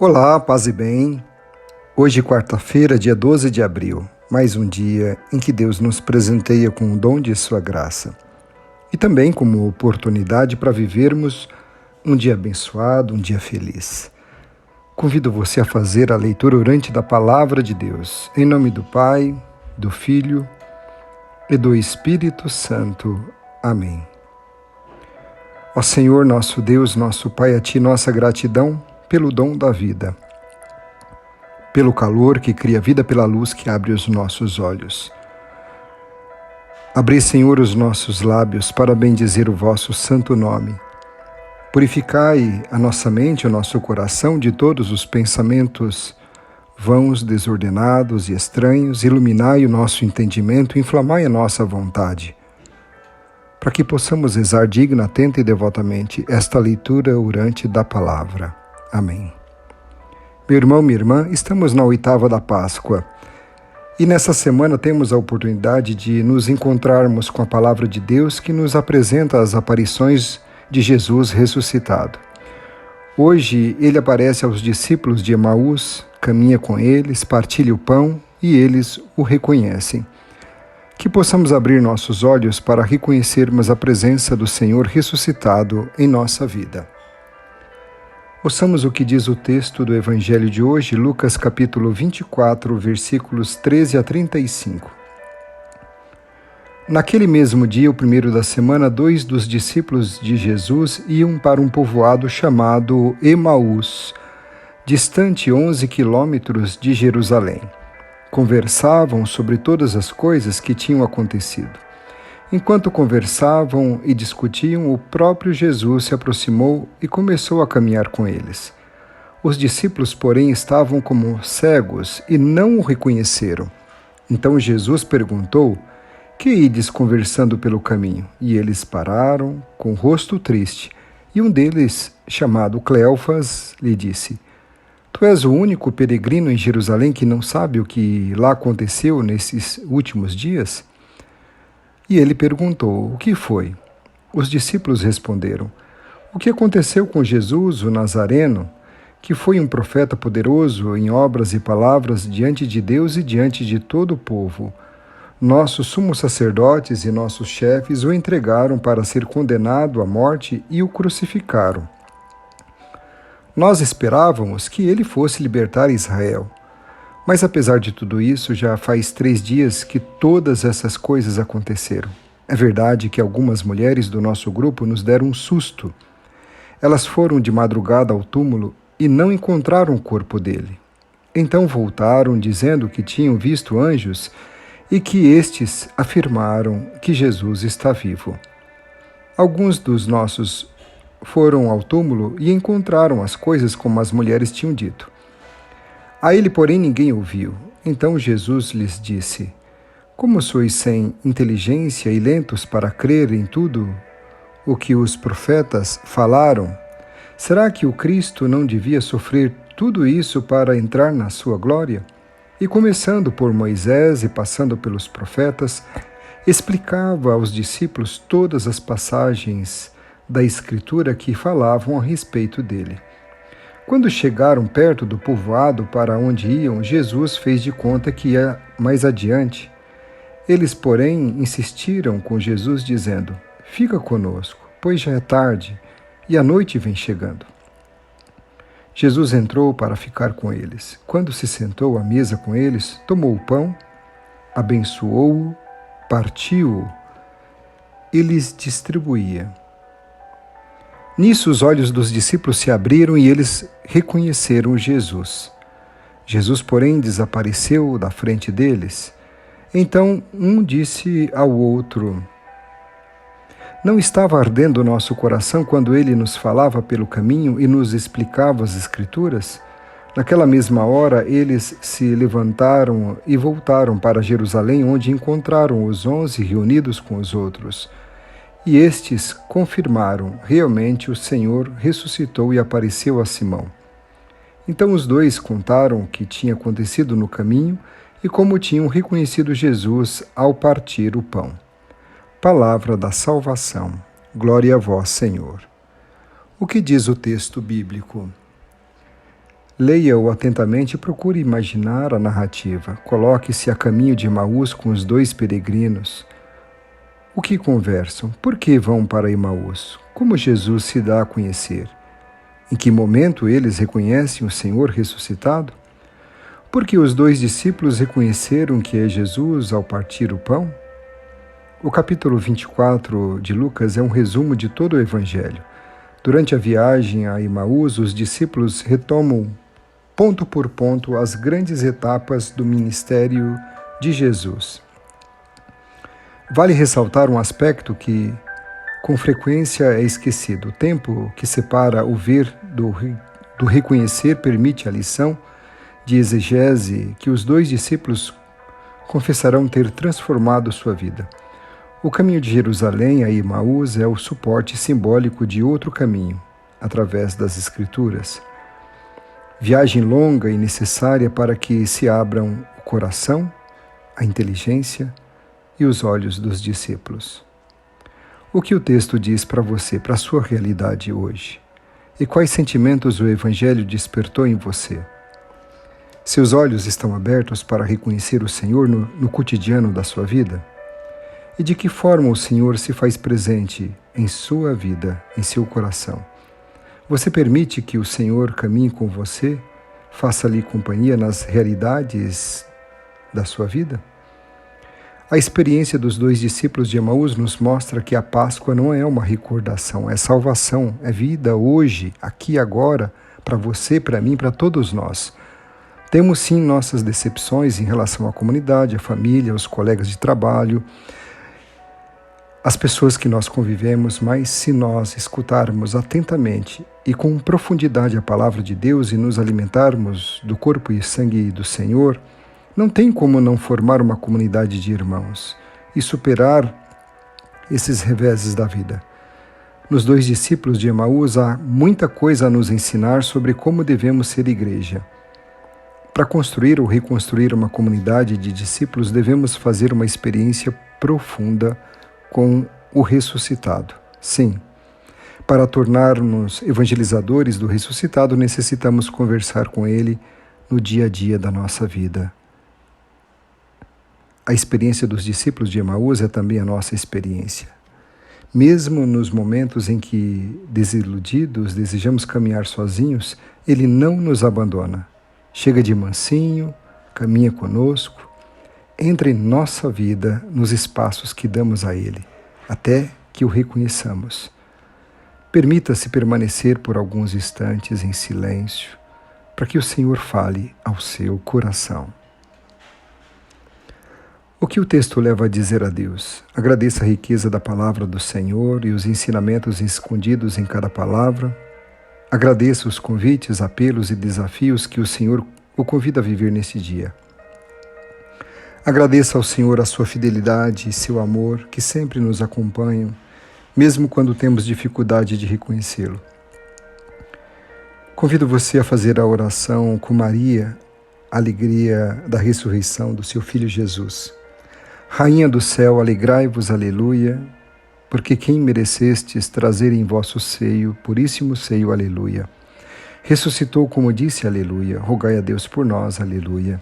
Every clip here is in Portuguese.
Olá, paz e bem. Hoje, quarta-feira, dia 12 de abril, mais um dia em que Deus nos presenteia com o dom de sua graça e também como oportunidade para vivermos um dia abençoado, um dia feliz. Convido você a fazer a leitura orante da Palavra de Deus, em nome do Pai, do Filho e do Espírito Santo. Amém. Ó Senhor, nosso Deus, nosso Pai, a Ti nossa gratidão pelo dom da vida, pelo calor que cria vida, pela luz que abre os nossos olhos. Abri, Senhor, os nossos lábios para bendizer o vosso santo nome. Purificai a nossa mente, o nosso coração de todos os pensamentos vãos, desordenados e estranhos, iluminai o nosso entendimento, inflamai a nossa vontade, para que possamos rezar digna, atenta e devotamente esta leitura orante da palavra. Amém. Meu irmão, minha irmã, estamos na oitava da Páscoa e nessa semana temos a oportunidade de nos encontrarmos com a palavra de Deus que nos apresenta as aparições de Jesus ressuscitado. Hoje ele aparece aos discípulos de Emaús, caminha com eles, partilha o pão e eles o reconhecem. Que possamos abrir nossos olhos para reconhecermos a presença do Senhor ressuscitado em nossa vida. Ouçamos o que diz o texto do Evangelho de hoje, Lucas capítulo 24, versículos 13 a 35. Naquele mesmo dia, o primeiro da semana, 2 dos discípulos de Jesus iam para um povoado chamado Emaús, distante 11 quilômetros de Jerusalém. Conversavam sobre todas as coisas que tinham acontecido. Enquanto conversavam e discutiam, o próprio Jesus se aproximou e começou a caminhar com eles. Os discípulos, porém, estavam como cegos e não o reconheceram. Então Jesus perguntou: "Que ides conversando pelo caminho?" E eles pararam, com o rosto triste. E um deles, chamado Cleofas, lhe disse: "Tu és o único peregrino em Jerusalém que não sabe o que lá aconteceu nesses últimos dias?" E ele perguntou: "O que foi?" Os discípulos responderam: "O que aconteceu com Jesus, o Nazareno, que foi um profeta poderoso em obras e palavras diante de Deus e diante de todo o povo. Nossos sumos sacerdotes e nossos chefes o entregaram para ser condenado à morte e o crucificaram. Nós esperávamos que ele fosse libertar Israel. Mas apesar de tudo isso, já faz 3 dias que todas essas coisas aconteceram. É verdade que algumas mulheres do nosso grupo nos deram um susto. Elas foram de madrugada ao túmulo e não encontraram o corpo dele. Então voltaram dizendo que tinham visto anjos e que estes afirmaram que Jesus está vivo. Alguns dos nossos foram ao túmulo e encontraram as coisas como as mulheres tinham dito. A ele, porém, ninguém ouviu. Então Jesus lhes disse: "Como sois sem inteligência e lentos para crer em tudo o que os profetas falaram? Será que o Cristo não devia sofrer tudo isso para entrar na sua glória?" E começando por Moisés e passando pelos profetas, explicava aos discípulos todas as passagens da Escritura que falavam a respeito dele. Quando chegaram perto do povoado para onde iam, Jesus fez de conta que ia mais adiante. Eles, porém, insistiram com Jesus, dizendo: "Fica conosco, pois já é tarde e a noite vem chegando." Jesus entrou para ficar com eles. Quando se sentou à mesa com eles, tomou o pão, abençoou-o, partiu-o e lhes distribuía. Nisso os olhos dos discípulos se abriram e eles reconheceram Jesus. Jesus, porém, desapareceu da frente deles. Então um disse ao outro: "Não estava ardendo o nosso coração quando ele nos falava pelo caminho e nos explicava as Escrituras?" Naquela mesma hora eles se levantaram e voltaram para Jerusalém, onde encontraram os 11 reunidos com os outros. E estes confirmaram: realmente o Senhor ressuscitou e apareceu a Simão. Então os dois contaram o que tinha acontecido no caminho e como tinham reconhecido Jesus ao partir o pão. Palavra da salvação. Glória a vós, Senhor. O que diz o texto bíblico? Leia-o atentamente e procure imaginar a narrativa. Coloque-se a caminho de Emaús com os dois peregrinos. O que conversam? Por que vão para Emaús? Como Jesus se dá a conhecer? Em que momento eles reconhecem o Senhor ressuscitado? Porque os dois discípulos reconheceram que é Jesus ao partir o pão? O capítulo 24 de Lucas é um resumo de todo o Evangelho. Durante a viagem a Emaús, os discípulos retomam ponto por ponto as grandes etapas do ministério de Jesus. Vale ressaltar um aspecto que com frequência é esquecido. O tempo que separa o ver do reconhecer permite a lição de exegese que os dois discípulos confessarão ter transformado sua vida. O caminho de Jerusalém a Emaús é o suporte simbólico de outro caminho, através das Escrituras. Viagem longa e necessária para que se abram o coração, a inteligência e os olhos dos discípulos. O que o texto diz para você, para a sua realidade hoje? E quais sentimentos o Evangelho despertou em você? Seus olhos estão abertos para reconhecer o Senhor no cotidiano da sua vida? E de que forma o Senhor se faz presente em sua vida, em seu coração? Você permite que o Senhor caminhe com você, faça-lhe companhia nas realidades da sua vida? A experiência dos dois discípulos de Emaús nos mostra que a Páscoa não é uma recordação, é salvação, é vida hoje, aqui agora, para você, para mim, para todos nós. Temos sim nossas decepções em relação à comunidade, à família, aos colegas de trabalho, as pessoas que nós convivemos, mas se nós escutarmos atentamente e com profundidade a palavra de Deus e nos alimentarmos do corpo e sangue do Senhor, não tem como não formar uma comunidade de irmãos e superar esses reveses da vida. Nos dois discípulos de Emaús há muita coisa a nos ensinar sobre como devemos ser igreja. Para construir ou reconstruir uma comunidade de discípulos, devemos fazer uma experiência profunda com o ressuscitado. Sim, para tornar-nos evangelizadores do ressuscitado, necessitamos conversar com ele no dia a dia da nossa vida. A experiência dos discípulos de Emaús é também a nossa experiência. Mesmo nos momentos em que, desiludidos, desejamos caminhar sozinhos, ele não nos abandona. Chega de mansinho, caminha conosco, entra em nossa vida nos espaços que damos a ele, até que o reconheçamos. Permita-se permanecer por alguns instantes em silêncio, para que o Senhor fale ao seu coração. O que o texto leva a dizer a Deus? Agradeça a riqueza da palavra do Senhor e os ensinamentos escondidos em cada palavra. Agradeça os convites, apelos e desafios que o Senhor o convida a viver nesse dia. Agradeça ao Senhor a sua fidelidade e seu amor, que sempre nos acompanham, mesmo quando temos dificuldade de reconhecê-lo. Convido você a fazer a oração com Maria, a alegria da ressurreição do seu Filho Jesus. Rainha do céu, alegrai-vos, aleluia, porque quem merecestes trazer em vosso seio, puríssimo seio, aleluia. Ressuscitou, como disse, aleluia. Rogai a Deus por nós, aleluia.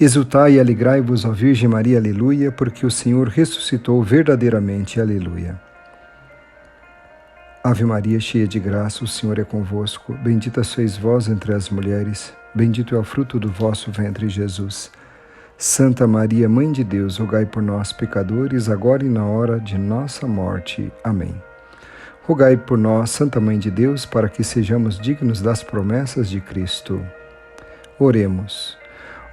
Exultai e alegrai-vos, ó Virgem Maria, aleluia, porque o Senhor ressuscitou verdadeiramente, aleluia. Ave Maria, cheia de graça, o Senhor é convosco. Bendita sois vós entre as mulheres, bendito é o fruto do vosso ventre, Jesus. Santa Maria, Mãe de Deus, rogai por nós, pecadores, agora e na hora de nossa morte. Amém. Rogai por nós, Santa Mãe de Deus, para que sejamos dignos das promessas de Cristo. Oremos.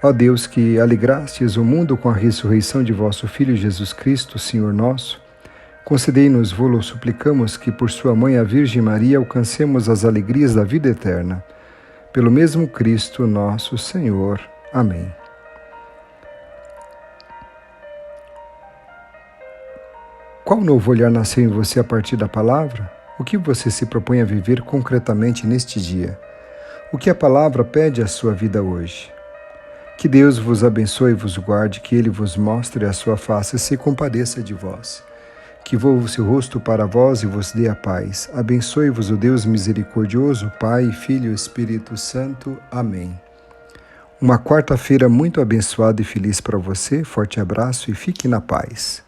Ó Deus, que alegrastes o mundo com a ressurreição de vosso Filho Jesus Cristo, Senhor nosso, concedei-nos, vô-lo suplicamos, que por sua mãe, a Virgem Maria, alcancemos as alegrias da vida eterna. Pelo mesmo Cristo nosso Senhor. Amém. Qual novo olhar nasceu em você a partir da palavra? O que você se propõe a viver concretamente neste dia? O que a palavra pede à sua vida hoje? Que Deus vos abençoe e vos guarde, que Ele vos mostre a sua face e se compadeça de vós. que volva o seu rosto para vós e vos dê a paz. Abençoe-vos o Deus misericordioso, Pai, Filho e Espírito Santo. Amém. Uma quarta-feira muito abençoada e feliz para você. Forte abraço e fique na paz.